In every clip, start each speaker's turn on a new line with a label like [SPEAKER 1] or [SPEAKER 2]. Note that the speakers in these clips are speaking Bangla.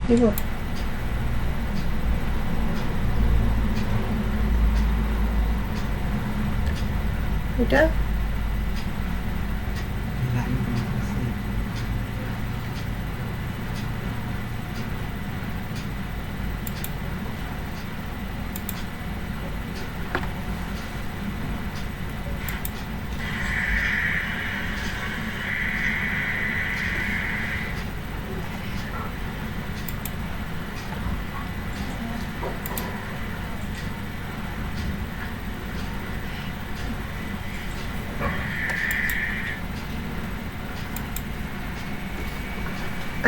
[SPEAKER 1] দিব এটা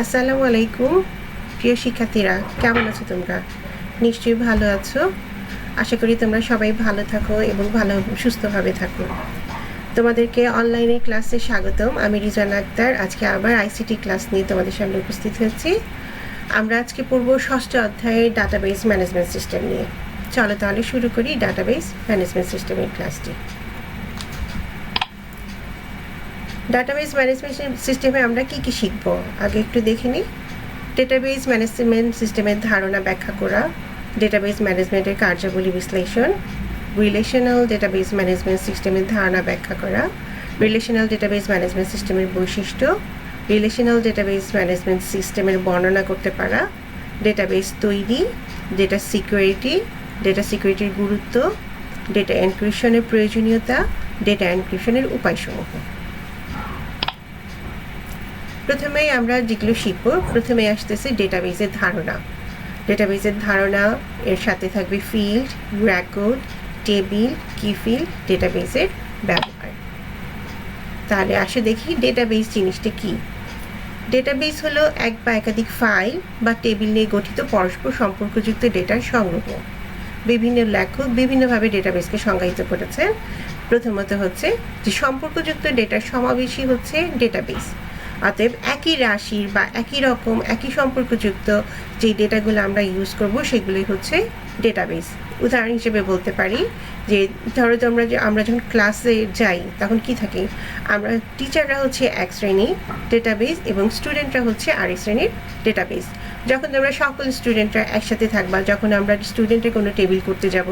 [SPEAKER 1] আসসালামু আলাইকুম প্রিয় শিক্ষার্থীরা, কেমন আছো তোমরা? নিশ্চয়ই ভালো আছো। আশা করি তোমরা সবাই ভালো থাকো এবং ভালো সুস্থভাবে থাকো। তোমাদেরকে অনলাইনে ক্লাসে স্বাগতম। আমি রিজওয়ানা আক্তার। আজকে আবার আইসিটি ক্লাস নিয়ে তোমাদের সামনে উপস্থিত হয়েছি। আমরা আজকে পড়ব ষষ্ঠ অধ্যায়ের ডাটাবেস ম্যানেজমেন্ট সিস্টেম নিয়ে। চলো তাহলে শুরু করি ডাটাবেস ম্যানেজমেন্ট সিস্টেমের ক্লাসটি। ডাটাবেস ম্যানেজমেন্ট সিস্টেমে আমরা কি কি শিখব আগে একটু দেখে নিই। ডেটাবেস ম্যানেজমেন্ট সিস্টেমের ধারণা ব্যাখ্যা করা, ডেটাবেস ম্যানেজমেন্টের কার্যাবলী বিশ্লেষণ, রিলেশনাল ডেটাবেস ম্যানেজমেন্ট সিস্টেমের ধারণা ব্যাখ্যা করা, রিলেশনাল ডেটাবেস ম্যানেজমেন্ট সিস্টেমের বৈশিষ্ট্য, রিলেশনাল ডেটাবেস ম্যানেজমেন্ট সিস্টেমের বর্ণনা করতে পারা, ডেটাবেস তৈরি, ডেটা সিকিউরিটির গুরুত্ব, ডেটা এনক্রিপশনের প্রয়োজনীয়তা, ডেটা এনক্রিপশনের উপায়সমূহ। প্রথমেই আমরা যেগুলো শিখব, প্রথমে আসতেছে ডেটাবেসের ধারণা। ডেটাবেসের ধারণা এর সাথে থাকবে ফিল্ড, রেকর্ড, টেবিল, কি ফিল্ড, ডেটাবেসের ব্যবহার। তাহলে আসে দেখি ডেটাবেস জিনিসটা কি। ডেটাবেস হলো এক বা একাধিক ফাইল বা টেবিল নিয়ে গঠিত পরস্পর সম্পর্কযুক্ত ডেটার সংগ্রহ। বিভিন্ন লেখক বিভিন্নভাবে ডেটাবেসকে সংজ্ঞায়িত করেছেন। প্রথমত হচ্ছে যে সম্পর্কযুক্ত ডেটার সমাবেশই হচ্ছে ডেটাবেস। অতএব একই রাশির বা একই রকম একই সম্পর্কযুক্ত যে ডেটাগুলো আমরা ইউজ করব সেগুলোই হচ্ছে ডেটাবেস। উদাহরণ হিসেবে বলতে পারি যে ধরো আমরা যখন ক্লাসে যাই তখন কি থাকে, আমরা টিচাররা হচ্ছে এক শ্রেণীর ডেটাবেস এবং স্টুডেন্টরা হচ্ছে আরেক শ্রেণীর ডেটাবেস। যখন তোমরা সকল স্টুডেন্টরা একসাথে থাকবা, যখন আমরা স্টুডেন্টের কোনো টেবিল করতে যাব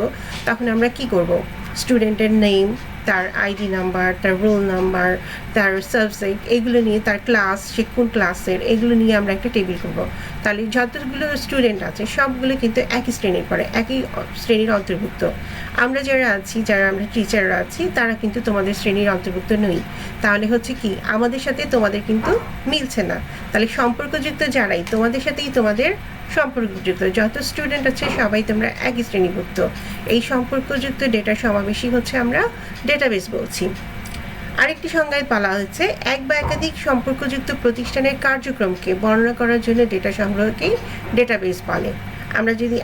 [SPEAKER 1] তখন আমরা কি করব, স্টুডেন্টের নেম, তার আইডি নাম্বার, তার রোল নাম্বার, তার সাবজেক্ট, এগুলো নিয়ে, তার ক্লাস, সে কোন ক্লাসের, এগুলো নিয়ে আমরা একটা টেবিল করব। তাহলে যতগুলো স্টুডেন্ট আছে সবগুলো কিন্তু একই শ্রেণীর পড়ে, একই শ্রেণীর অন্তর্ভুক্ত। আমরা যারা আমরা টিচাররা আছি তারা কিন্তু তোমাদের শ্রেণীর অন্তর্ভুক্ত নই। তাহলে হচ্ছে কি, আমাদের সাথে তোমাদের কিন্তু মিলছে না। তাহলে সম্পর্কযুক্ত যারাই তোমাদের সাথেই তোমাদের সম্পর্কযুক্ত যত স্টুডেন্ট আছে সবাই তোমরা একই শ্রেণীভুক্ত। এই সম্পর্কযুক্ত ডেটার সমাবেশই হচ্ছে আমরা ডেটাবেস বলছি। আরেকটি সংজ্ঞায় বলা হচ্ছে এক বা একাধিক সম্পর্কযুক্ত প্রতিষ্ঠানের কার্যক্রমকে বর্ণনা করার জন্য ডেটা সংগ্রহকেই ডেটাবেস বলে।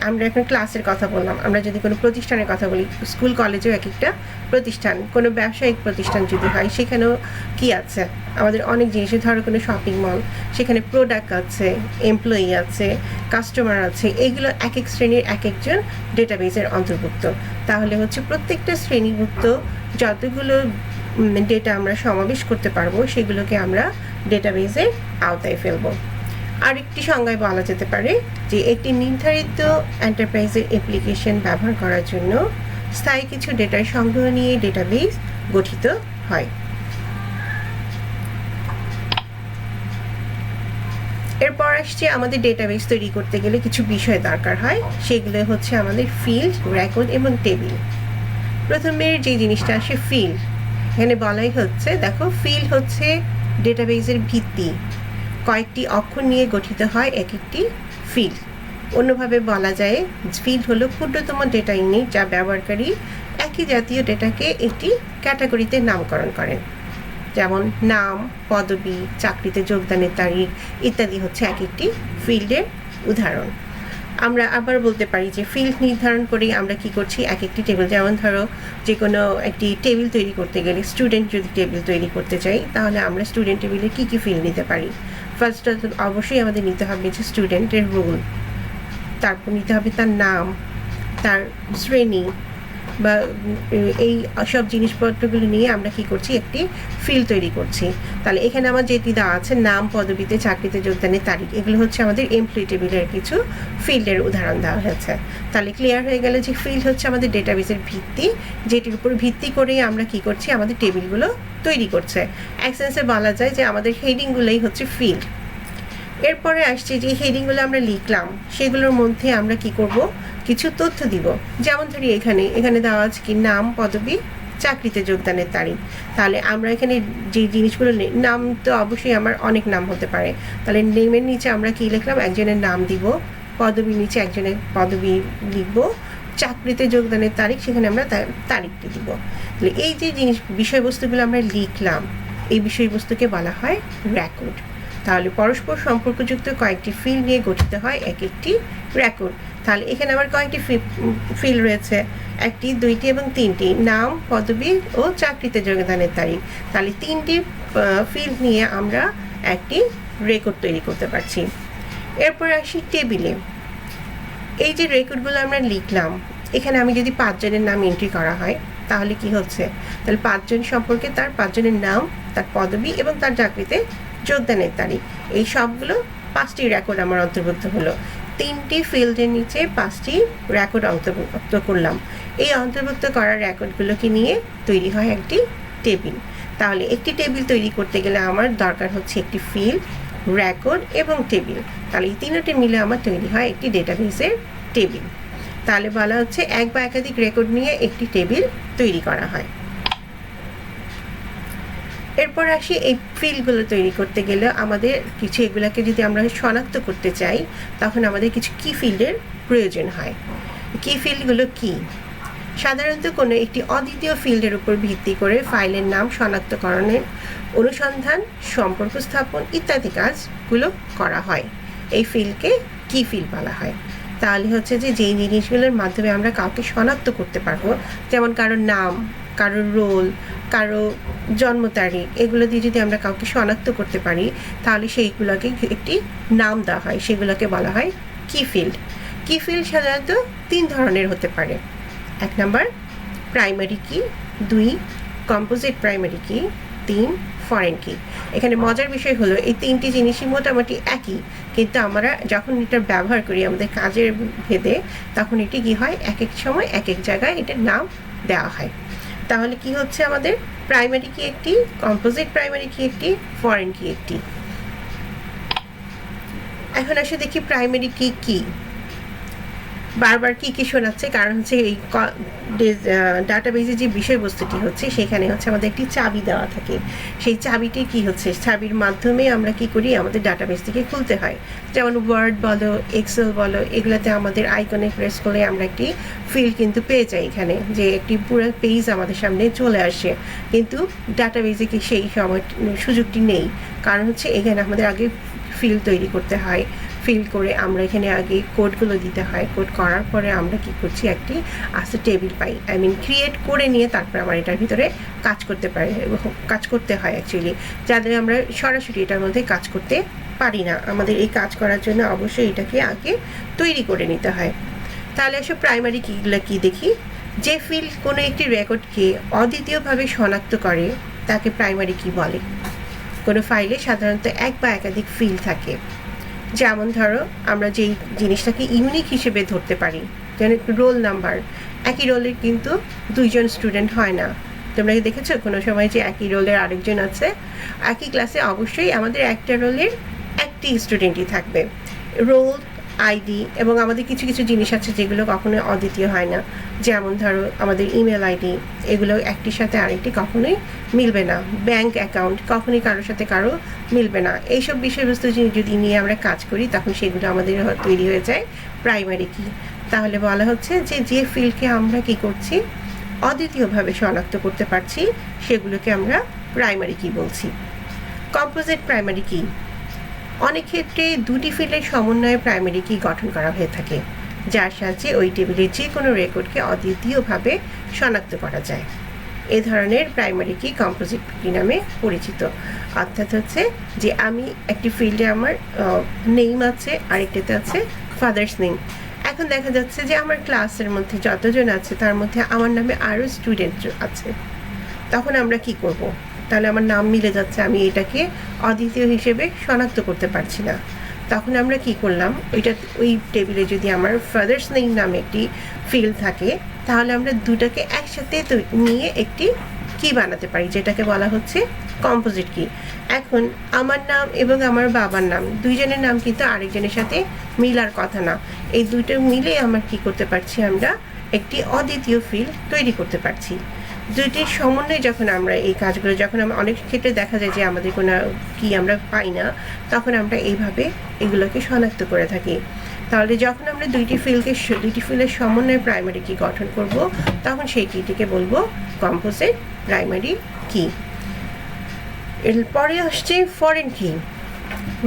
[SPEAKER 1] আমরা এখন ক্লাসের কথা বললাম, আমরা যদি কোনো প্রতিষ্ঠানের কথা বলি, স্কুল কলেজেও এক একটা প্রতিষ্ঠান, কোনো ব্যবসায়িক প্রতিষ্ঠান যদি হয় সেখানেও কি আছে, আমাদের অনেক জিনিস, ধরো কোনো শপিং মল, সেখানে প্রোডাক্ট আছে, এমপ্লয়ি আছে, কাস্টমার আছে, এগুলো এক এক শ্রেণীর এক একজন ডেটাবেসের অন্তর্ভুক্ত। তাহলে হচ্ছে প্রত্যেকটা শ্রেণীভুক্ত যতগুলো ডেটা আমরা সমাবেশ করতে পারবো সেগুলোকে আমরা ডেটাবেসের আওতায় ফেলবো। আরেকটি সংজ্ঞায় বলা যেতে পারে যে একটি নির্ধারিত এন্টারপ্রাইজের অ্যাপ্লিকেশন ব্যবহার করার জন্য স্থায়ী কিছু ডেটার সংগ্রহ নিয়ে ডেটাবেস গঠিত হয়। এরপর আসছে আমাদের ডেটাবেস তৈরি করতে গেলে কিছু বিষয় দরকার হয়, সেগুলো হচ্ছে আমাদের ফিল্ড, রেকর্ড এবং টেবিল। প্রথমের যে জিনিসটা আসে ফিল্ড, এখানে বলাই হচ্ছে, দেখো ফিল্ড হচ্ছে ডেটাবেসের ভিত্তি। কয়েকটি অক্ষর নিয়ে গঠিত হয় এক একটি ফিল্ড। অন্যভাবে বলা যায় ফিল্ড হলো ক্ষুদ্রতম ডেটা ইউনিট যা ব্যবহারকারী একই জাতীয় ডেটাকে একটি ক্যাটাগরিতে নামকরণ করেন। যেমন নাম, পদবি, চাকরিতে যোগদানের তারিখ ইত্যাদি হচ্ছে এক একটি ফিল্ডের উদাহরণ। আমরা আবার বলতে পারি যে ফিল্ড নির্ধারণ করেই আমরা কি করছি, এক একটি টেবিল, যেমন ধরো যে কোনো একটি টেবিল তৈরি করতে গেলে, স্টুডেন্ট যদি টেবিল তৈরি করতে চাই তাহলে আমরা স্টুডেন্ট টেবিলে কী কী ফিল্ড নিতে পারি। ফার্স্ট অবশ্যই আমাদের নিতে হবে যে স্টুডেন্টের রোল, তারপর নিতে হবে তার নাম, তার শ্রেণী, বা এই সব জিনিসপত্রগুলো নিয়ে আমরা কি করছি, একটি ফিল্ড তৈরি করছি। তাহলে এখানে আমার যেটি দেওয়া আছে নাম, পদবিতে, চাকরিতে যোগদানের তারিখ, এগুলো হচ্ছে আমাদের এমপ্লয়ি টেবিলের কিছু ফিল্ডের উদাহরণ দেওয়া হয়েছে। তাহলে ক্লিয়ার হয়ে গেল যে ফিল্ড হচ্ছে আমাদের ডেটাবেসের ভিত্তি, যেটির উপর ভিত্তি করেই আমরা কি করছি, আমাদের টেবিলগুলো তৈরি করছে। এক সেন্সে বলা যায় যে আমাদের হেডিংগুলোই হচ্ছে ফিল্ড। এরপরে আসছে যে হেডিংগুলো আমরা লিখলাম, সেগুলোর মধ্যে আমরা কি করব, কিছু তথ্য দিব। যেমন ধরি এখানে দেওয়া আছে কি নাম, পদবি, চাকরিতে যোগদানের তারিখ। তাহলে আমরা এখানে যে জিনিসগুলো, নাম তো অবশ্যই আমার অনেক নাম হতে পারে, তাহলে নেমের নিচে আমরা কি লিখলাম, একজনের নাম দিব। পদবির নিচে একজনের পদবি লিখব। চাকরিতে যোগদানের তারিখ, সেখানে আমরা তারিখটি দিব। তাহলে এই যে বিষয়বস্তুগুলো আমরা লিখলাম, এই বিষয়বস্তুকে বলা হয় রেকর্ড। তাহলে পরস্পর সম্পর্কযুক্ত কয়েকটি ফিল্ড নিয়ে গঠিত হয় এক একটি রেকর্ড। তাহলে এখানে আমার কয়েকটি ফিল্ড রয়েছে, 1টি, 2টি এবং 3টি, নাম, পদবি ও চাকরিতে যোগদানের তারিখ। তাহলে 3টি ফিল্ড নিয়ে আমরা একটি রেকর্ড তৈরি করতে পারছি। এরপর আসি টেবিলে। এই যে রেকর্ডগুলো আমরা লিখলাম, এখানে আমি যদি 5 জনের নাম এন্ট্রি করা হয়, তাহলে কি হচ্ছে, তাহলে 5 জন সম্পর্কে তার 5 জনের নাম, তার পদবি এবং তার চাকরিতে যোগদানের তারিখ, এই সবগুলো 5টি রেকর্ড আমার অন্তর্ভুক্ত হলো। 3টি ফিল্ডের নিচে 5টি রেকর্ড অন্তর্ভুক্ত করলাম। এই অন্তর্ভুক্ত করা রেকর্ডগুলোকে নিয়ে তৈরি হয় একটি টেবিল। তাহলে একটি টেবিল তৈরি করতে গেলে আমার দরকার হচ্ছে একটি ফিল্ড, রেকর্ড এবং টেবিল। তাহলে এই তিনটি মিলে আমার তৈরি হয় একটি ডেটাবেসের টেবিল। তাহলে বলা হচ্ছে এক বা একাধিক রেকর্ড নিয়ে একটি টেবিল তৈরি করা হয়। এরপর আসি এই ফিল্ডগুলো তৈরি করতে গেলে আমাদের কিছু, এগুলাকে যদি আমরা শনাক্ত করতে চাই, তখন আমাদের কিছু কি ফিল্ডের প্রয়োজন হয়। কি ফিল্ডগুলো কি? সাধারণত কোনো একটি অদ্বিতীয় ফিল্ডের উপর ভিত্তি করে ফাইলের নাম শনাক্তকরণের অনুসন্ধান, সম্পর্ক স্থাপন ইত্যাদি কাজগুলো করা হয়। এই ফিল্ডকে কি ফিল্ড বলা হয়। তাহলে হচ্ছে যে যেই জিনিসগুলোর মাধ্যমে আমরা কাউকে শনাক্ত করতে পারবো, যেমন কারোর নাম, কারোর রোল, কারো জন্ম তারিখ, এগুলো দিয়ে যদি আমরা কাউকে শনাক্ত করতে পারি, তাহলে সেইগুলোকে একটি নাম দেওয়া হয়, সেগুলোকে বলা হয় কি ফিল্ড। কি ফিল্ড সাধারণত 3 ধরনের হতে পারে। 1 নাম্বার প্রাইমারি কি, 2 কম্পোজিট প্রাইমারি কি, 3 ফরেন কি। এখানে মজার বিষয় হলো এই 3টি জিনিসই মোটামুটি একই, কিন্তু আমরা যখন এটার ব্যবহার করি আমাদের কাজের ভেদে, তখন এটি কি হয়, এক এক সময় এক এক জায়গায় এটার নাম দেওয়া হয়। তাহলে কি হচ্ছে, আমাদের প্রাইমারি কি একটি, কম্পোজিট প্রাইমারি কি একটি, ফরেন কি একটি। এখন আসে দেখি প্রাইমারি কি কি। বারবার কি কি শোনাচ্ছে, কারণ হচ্ছে এই ডাটাবেজে যে বিষয়বস্তুটি হচ্ছে, সেখানে হচ্ছে আমাদের একটি চাবি দেওয়া থাকে। সেই চাবিটি কি হচ্ছে, চাবির মাধ্যমে আমরা কি করি, আমাদের ডাটাবেসটিকে খুলতে হয়। যেমন ওয়ার্ড বলো, এক্সেল বলো, এগুলোতে আমাদের আইকনে প্রেস করে আমরা একটি ফিল্ড কিন্তু পেয়ে যাই, এখানে যে একটি পুরো পেজ আমাদের সামনে চলে আসে। কিন্তু ডাটাবেজে কি সেই সময় সুযোগটি নেই, কারণ হচ্ছে এখানে আমাদের আগে ফিল্ড তৈরি করতে হয়। ফিল করে আমরা এখানে আগে কোডগুলো দিতে হয়। কোড করার পরে আমরা কি করছি, একটি আস্তে টেবিল পাই, ক্রিয়েট করে নিয়ে তারপরে আমার এটার ভিতরে কাজ করতে হয় অ্যাকচুয়ালি, যাদের আমরা সরাসরি এটার মধ্যে কাজ করতে পারি না। আমাদের এই কাজ করার জন্য অবশ্যই এটাকে আগে তৈরি করে নিতে হয়। তাহলে এসব প্রাইমারি কিগুলো কি দেখি। যে ফিল্ড কোনো একটি রেকর্ডকে অদ্বিতীয়ভাবে শনাক্ত করে তাকে প্রাইমারি কি বলে। কোনো ফাইলে সাধারণত এক বা একাধিক ফিল্ড থাকে। যেমন ধরো আমরা যেই জিনিসটাকে ইউনিক হিসেবে ধরতে পারি, যেমন রোল নাম্বার, একই রোলের কিন্তু 2 জন স্টুডেন্ট হয় না। তোমরা কি দেখেছো কোনো সময় যে একই রোলের আরেকজন আছে? একই ক্লাসে অবশ্যই আমাদের একটা রোলের একটি স্টুডেন্টই থাকবে। রোল, আইডি এবং আমাদের কিছু কিছু জিনিস আছে যেগুলো কখনোই অদ্বিতীয় হয় না। যেমন ধরো আমাদের ইমেল আইডি, এগুলো একটির সাথে আরেকটি কখনোই মিলবে না। ব্যাংক অ্যাকাউন্ট কখনোই কারোর সাথে কারো মিলবে না। এইসব বিষয়বস্তু যদি নিয়ে আমরা কাজ করি, তখন সেগুলো আমাদের তৈরি হয়ে যায় প্রাইমারি কি। তাহলে বলা হচ্ছে যে ফিল্ডকে আমরা কি করছি, অদ্বিতীয়ভাবে শনাক্ত করতে পারছি, সেগুলোকে আমরা প্রাইমারি কি বলছি। কম্পোজিট প্রাইমারি কি, অনেক ক্ষেত্রে 2টি ফিল্ডের সমন্বয়ে প্রাইমারি কি গঠন করা হয়ে থাকে, যার সাহায্যে ওই টেবিলের যে কোনো রেকর্ডকে অদ্বিতীয়ভাবে শনাক্ত করা যায়। এ ধরনের প্রাইমারি কি কম্পোজিট কি নামে পরিচিত। অর্থাৎ হচ্ছে যে আমি একটি ফিল্ডে আমার নেম আছে, আরেকটাতে আছে ফাদার্স নেম। এখন দেখা যাচ্ছে যে আমার ক্লাসের মধ্যে যতজন আছে তার মধ্যে আমার নামে আরও স্টুডেন্ট আছে, তখন আমরা কি করব? তাহলে আমার নাম মিলে যাচ্ছে, আমি এটাকে অদ্বিতীয় হিসেবে শনাক্ত করতে পারছি না। তখন আমরা কি করলাম, ওই টেবিলে যদি আমার ফাদার্স নেম নামে একটি ফিল্ড থাকে, তাহলে আমরা দুটাকে একসাথে নিয়ে একটি কি বানাতে পারি, যেটাকে বলা হচ্ছে কম্পোজিট কি। এখন আমার নাম এবং আমার বাবার নাম দুইজনের নাম কিন্তু আরেকজনের সাথে মিলার কথা না, এই দুটো মিলে আমরা কি করতে পারছি, আমরা একটি অদ্বিতীয় ফিল্ড তৈরি করতে পারছি। দুইটির সমন্বয়ে যখন আমরা এই কাজগুলো, যখন আমরা অনেক ক্ষেত্রে দেখা যায় যে আমাদের কোনো কি আমরা পাই না, তখন আমরা এইভাবে এগুলোকে শনাক্ত করে থাকি। তাহলে যখন আমরা দুইটি ফিল্ডের সমন্বয়ে প্রাইমারি কি গঠন করব, তখন সেই কিটিকে বলবো কম্পোজিট প্রাইমারি কি। এরপরে আসছে ফরেন কি।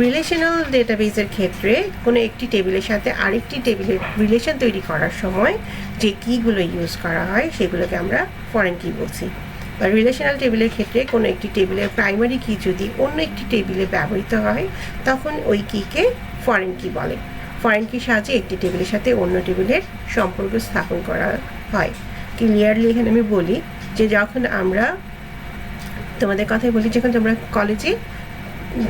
[SPEAKER 1] রিলেশনাল ডেটাবেসের ক্ষেত্রে কোনো একটি টেবিলের সাথে আরেকটি টেবিলের রিলেশন তৈরি করার সময় যে কিগুলো ইউজ করা হয় সেগুলোকে আমরা ফরেন কি বলছি। বা রিলেশনাল টেবিলের ক্ষেত্রে কোনো একটি টেবিলের প্রাইমারি কি যদি অন্য একটি টেবিলে ব্যবহৃত হয়, তখন ওই কিকে ফরেন কি বলে। ফরেন কির সাহায্যে একটি টেবিলের সাথে অন্য টেবিলের সম্পর্ক স্থাপন করা হয়। ক্লিয়ারলি এখানে আমি বলি যে যখন আমরা তোমাদের কথাই বলি, যখন তোমরা কলেজে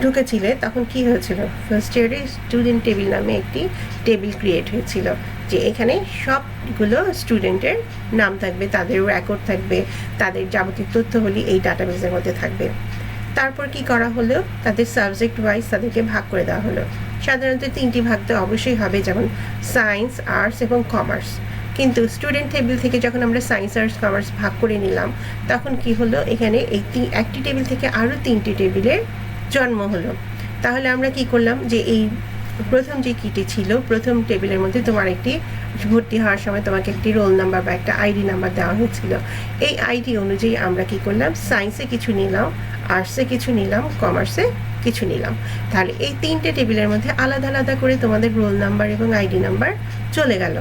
[SPEAKER 1] ঢুকেছিলে তখন কি হয়েছিল, ফার্স্ট ইয়ারে স্টুডেন্ট টেবিল নামে একটি টেবিল ক্রিয়েট হয়েছিল, যে এখানে সবগুলো স্টুডেন্টের নাম থাকবে, তাদের রেকর্ড থাকবে, তাদের যাবতীয় তথ্যগুলি এই ডাটাবেসের মধ্যে থাকবে। তারপর কি করা হলো, তাদের সাবজেক্ট ওয়াইজ তাদেরকে ভাগ করে দেওয়া হলো। সাধারণত 3টি ভাগ তো অবশ্যই হবে, যেমন সায়েন্স, আর্টস এবং কমার্স। কিন্তু স্টুডেন্ট টেবিল থেকে যখন আমরা সায়েন্স, আর্টস, কমার্স ভাগ করে নিলাম, তখন কি হলো, এখানে একটি টেবিল থেকে আরও 3টি টেবিলের জন্ম হলো। তাহলে আমরা কি করলাম, যে এই প্রথম যে কিটি ছিল, প্রথম টেবিলের মধ্যে তোমার একটি ভর্তি হওয়ার সময় তোমাকে একটি রোল নাম্বার বা একটা আইডি নাম্বার দেওয়া হয়েছিল। এই আইডি অনুযায়ী আমরা কি করলাম, সায়েন্সে কিছু নিলাম, আর্টসে কিছু নিলাম, কমার্সে কিছু নিলাম। তাহলে এই 3টে টেবিলের মধ্যে আলাদা আলাদা করে তোমাদের রোল নাম্বার এবং আইডি নাম্বার চলে গেল।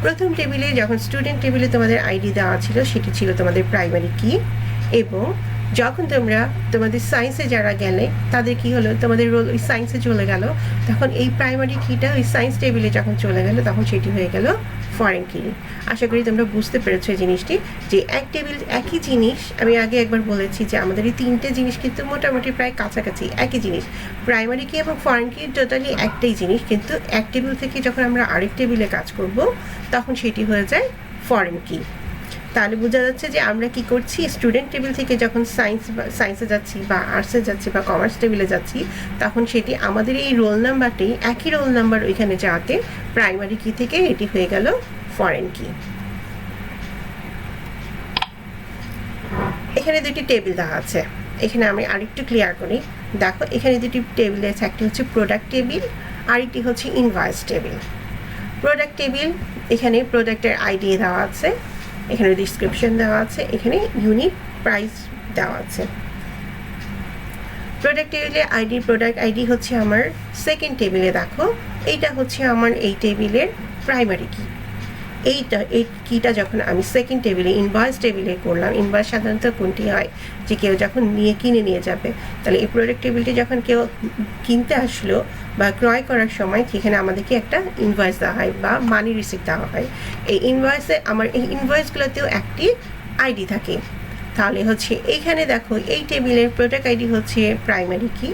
[SPEAKER 1] প্রথম টেবিলে যখন স্টুডেন্ট টেবিলে তোমাদের আইডি দেওয়া ছিল, সেটি ছিল তোমাদের প্রাইমারি কি। এবং যখন তোমরা তোমাদের সায়েন্সে যারা গেলে তাদের কি হলো, তোমাদের রোল ওই সায়েন্সে চলে গেল, তখন এই প্রাইমারি কিটা ওই সায়েন্স টেবিলে যখন চলে গেল, তখন সেটি হয়ে গেল ফরেন কি। আশা করি তোমরা বুঝতে পেরেছো এই জিনিসটি, যে এক টেবিল একই জিনিস। আমি আগে একবার বলেছি যে আমাদের এই 3টে জিনিস কিন্তু মোটামুটি প্রায় কাছাকাছি একই জিনিস। প্রাইমারি কি এবং ফরেন কি টোটালি একটাই জিনিস, কিন্তু এক টেবিল থেকে যখন আমরা আরেক টেবিলে কাজ করব, তখন সেটি হয়ে যায় ফরেন কি। তাহলে বোঝা যাচ্ছে যে আমরা কি করছি, স্টুডেন্ট টেবিল থেকে যখন সায়েন্সে যাচ্ছি বা আর্টসে যাচ্ছি বা কমার্স টেবিলে যাচ্ছি, তখন সেটি আমাদের এই রোল নাম্বারটি একই রোল নাম্বার ওইখানে যাওয়াতে প্রাইমারি কি থেকে এটি হয়ে গেল ফরেন কি। এখানে দুটি টেবিল দেওয়া আছে, এখানে আমি আরেকটু ক্লিয়ার করি। দেখো এখানে দুটি টেবিল আছে, একটি হচ্ছে প্রোডাক্ট টেবিল, আরেকটি হচ্ছে ইনভয়েস টেবিল। প্রোডাক্ট টেবিল, এখানে প্রোডাক্টের আইডি দেওয়া আছে, এখানে ডিসক্রিপশন দেওয়া আছে, এখানে ইউনিট প্রাইস দেওয়া আছে। প্রোডাক্ট টেবিলে আইডি, প্রোডাক্ট আইডি হচ্ছে আমার সেকেন্ড টেবিলে। দেখো এইটা হচ্ছে আমার এই টেবিলের প্রাইমারি কি। এই কিটা যখন আমি সেকেন্ড টেবিলে ইনভয়েস টেবিলে করলাম, ইনভয়েস সাধারণত কোনটি হয়, যে কেউ যখন কিনে নিয়ে যাবে, তাহলে এই প্রোডাক্ট টেবিলটি যখন কেউ কিনতে আসলো বা ক্রয় করার সময় সেখানে আমাদেরকে একটা ইনভয়েস দেওয়া হয় বা মানি রিসিপ্ট দেওয়া হয়। এই ইনভয়েসে আমার এই ইনভয়েসগুলোতেও একটি আইডি থাকে। তাহলে হচ্ছে এইখানে দেখো এই টেবিলের প্রোডাক্ট আইডি হচ্ছে প্রাইমারি কি,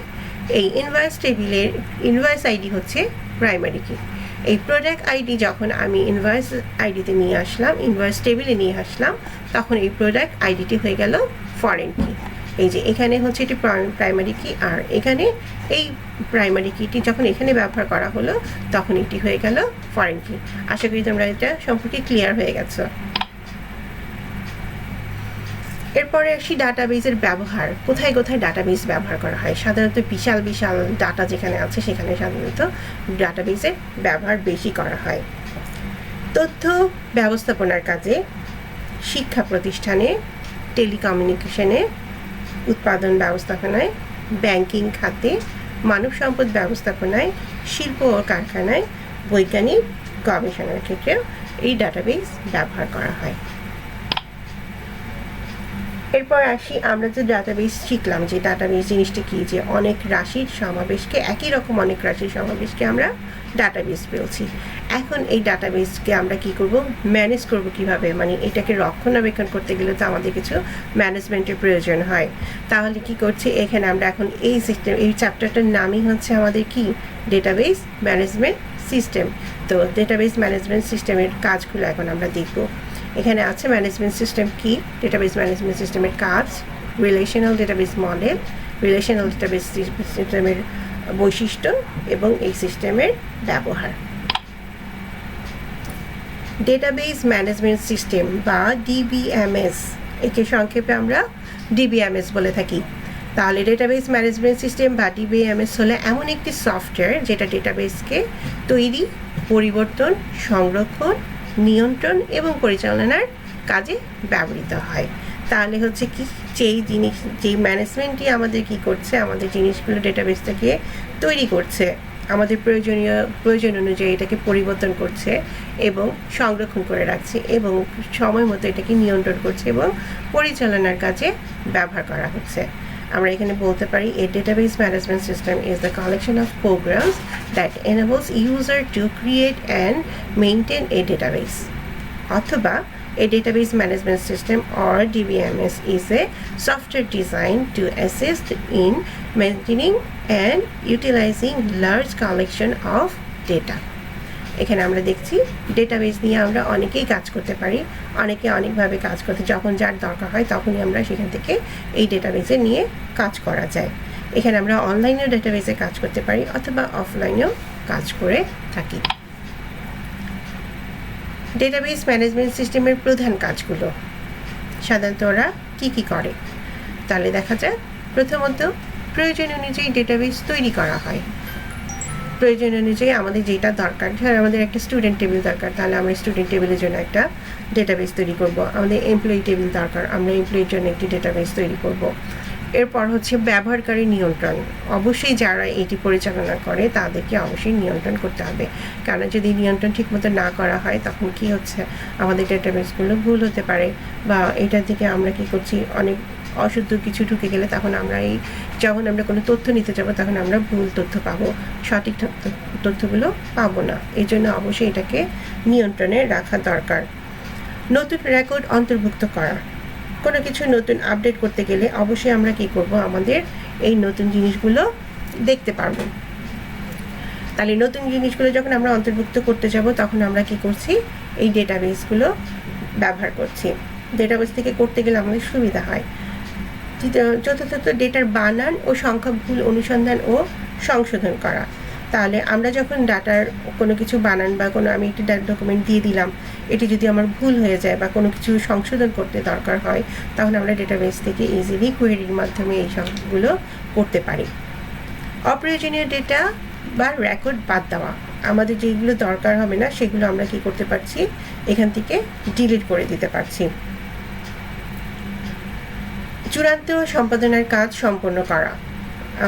[SPEAKER 1] এই ইনভয়েস টেবিলের ইনভয়েস আইডি হচ্ছে প্রাইমারি কি। এই প্রোডাক্ট আইডি যখন আমি ইনভয়েস আইডিতে নিয়ে আসলাম, ইনভয়েস টেবিলে নিয়ে আসলাম, তখন এই প্রোডাক্ট আইডিটি হয়ে গেল ফরেন কি। এই যে এখানে হচ্ছে এটি প্রাইমারি কি, আর এখানে এই প্রাইমারি কিটি যখন এখানে ব্যবহার করা হলো, তখন এটি হয়ে গেল ফরেন কি। আশা করি তোমরা এটা সম্পর্কে ক্লিয়ার হয়ে গেছো। এরপরে আসি ডাটাবেসের ব্যবহার। কোথায় কোথায় ডাটাবেস ব্যবহার করা হয়? সাধারণত বিশাল বিশাল ডাটা যেখানে আছে সেখানে সাধারণত ডাটাবেসের ব্যবহার বেশি করা হয়। তথ্য ব্যবস্থাপনার কাজে, শিক্ষা প্রতিষ্ঠানে, টেলিকমিউনিকেশনে, উৎপাদন ব্যবস্থাপনায়, ব্যাংকিং খাতে, মানব সম্পদ ব্যবস্থাপনায়, শিল্প ও কারখানায়, বৈজ্ঞানিক গবেষণার ক্ষেত্রেও এই ডাটাবেস ব্যবহার করা হয়। এরপর আসি, আমরা যে ডাটাবেস শিখলাম যে ডাটাবেস জিনিসটা কি, যে অনেক রাশির সমাবেশকে, একই রকম অনেক রাশির সমাবেশকে আমরা ডাটাবেস বলছি। এখন এই ডাটাবেসকে আমরা কি করব, ম্যানেজ করব কিভাবে, মানে এটাকে রক্ষণাবেক্ষণ করতে গেলে তো আমাদের কিছু ম্যানেজমেন্টের প্রয়োজন হয়। তাহলে কি করছি, এখানে আমরা এখন এই সিস্টেম, এই চ্যাপ্টারটার নামই হচ্ছে আমাদের কি, ডেটাবেস ম্যানেজমেন্ট সিস্টেম। তো ডেটাবেস ম্যানেজমেন্ট সিস্টেমের কাজগুলো এখন আমরা দেখব। এখানে আছে ম্যানেজমেন্ট সিস্টেম কি, ডেটাবেস ম্যানেজমেন্ট সিস্টেমের কাজ, relational database model, relational database সিস্টেমের বৈশিষ্ট্য এবং এই সিস্টেমের ব্যবহার। ডেটাবেস ম্যানেজমেন্ট সিস্টেম বা ডিবিএমএস, একে সংক্ষেপে আমরা ডিবিএমএস বলে থাকি। তাহলে ডেটাবেস ম্যানেজমেন্ট সিস্টেম বা ডিবিএমএস হলো এমন একটি সফটওয়্যার যেটা ডেটাবেসকে তৈরি, পরিবর্তন, সংরক্ষণ, নিয়ন্ত্রণ এবং পরিচালনার কাজে ব্যবহৃত হয়। তাহলে হচ্ছে কি, যেই ম্যানেজমেন্টই আমাদের কি করছে, আমাদের জিনিসগুলো ডেটাবেসটাকে তৈরি করছে, আমাদের প্রয়োজন অনুযায়ী এটাকে পরিবর্তন করছে এবং সংরক্ষণ করে রাখছে এবং সময় মতো এটাকে নিয়ন্ত্রণ করছে এবং পরিচালনার কাজে ব্যবহার করা হচ্ছে। আমরা এখানে বলতে পারি a database management system is the collection of programs that enables user to create and maintain a database. অথবা a database management system or DBMS is a software designed to assist in maintaining and utilizing large collection of data. এখানে আমরা দেখছি ডেটাবেস নিয়ে আমরা অনেকেই কাজ করতে পারি, অনেকে অনেকভাবে কাজ করতে, যখন যার দরকার হয় তখনই আমরা সেখান থেকে এই ডেটাবেসে নিয়ে কাজ করা যায়। এখানে আমরা অনলাইনেও ডেটাবেসে কাজ করতে পারি অথবা অফলাইনেও কাজ করে থাকি। ডেটাবেস ম্যানেজমেন্ট সিস্টেমের প্রধান কাজগুলো সাধারণত ওরা কী করে, তাহলে দেখা যায় প্রথমত প্রয়োজন অনুযায়ী ডেটাবেস তৈরি করা হয়। প্রয়োজন অনুযায়ী আমাদের যেটা দরকার, ধর আমাদের একটা স্টুডেন্ট টেবিল দরকার, তাহলে আমরা স্টুডেন্ট টেবিলের জন্য একটা ডেটাবেস তৈরি করব। আমাদের এমপ্লয়ি টেবিল দরকার, আমরা এমপ্লয়ির জন্য একটি ডেটাবেস তৈরি করব। এরপর হচ্ছে ব্যবহারকারী নিয়ন্ত্রণ, অবশ্যই যারা এটি পরিচালনা করে তাদেরকে অবশ্যই নিয়ন্ত্রণ করতে হবে, কারণ যদি নিয়ন্ত্রণ ঠিকমতো না করা হয় তখন কি হচ্ছে, আমাদের ডেটাবেসগুলো ভুল হতে পারে, বা এটার দিকে আমরা কি করছি, অনেক অশুদ্ধ কিছু ঢুকে গেলে তখন আমরা যখন আমরা কোনো তথ্য নিতে যাব তখন আমরা ভুল তথ্য পাবো, সঠিক তথ্যগুলো পাবো না। এই জন্য অবশ্যই এটাকে নিয়ন্ত্রণে রাখা দরকার। নতুন রেকর্ড অন্তর্ভুক্ত করা, কোনো কিছু নতুন আপডেট করতে গেলে অবশ্যই আমরা কি করব, আমাদের এই নতুন জিনিসগুলো দেখতে পারবো। তাহলে নতুন জিনিসগুলো যখন আমরা অন্তর্ভুক্ত করতে যাব তখন আমরা কি করছি, এই ডেটাবেসগুলো ব্যবহার করছি। ডেটাবেস থেকে করতে গেলে আমাদের সুবিধা হয়। চতুর্থত ডেটার বানান ও সংখ্যা ভুল অনুসন্ধান ও সংশোধন করা। তাহলে আমরা যখন ডাটার কোনো কিছু বানান বা কোনো, আমি একটি ডকুমেন্ট দিয়ে দিলাম, এটি যদি আমার ভুল হয়ে যায় বা কোনো কিছু সংশোধন করতে দরকার হয় তখন আমরা ডেটাবেস থেকে ইজিলি কোয়েরির মাধ্যমে এই সবগুলো করতে পারি। অপ্রয়োজনীয় ডেটা বা রেকর্ড বাদ দেওয়া, আমাদের যেগুলো দরকার হবে না সেগুলো আমরা কি করতে পারছি, এখান থেকে ডিলিট করে দিতে পারছি। চূড়ান্ত সম্পাদনার কাজ সম্পন্ন করা,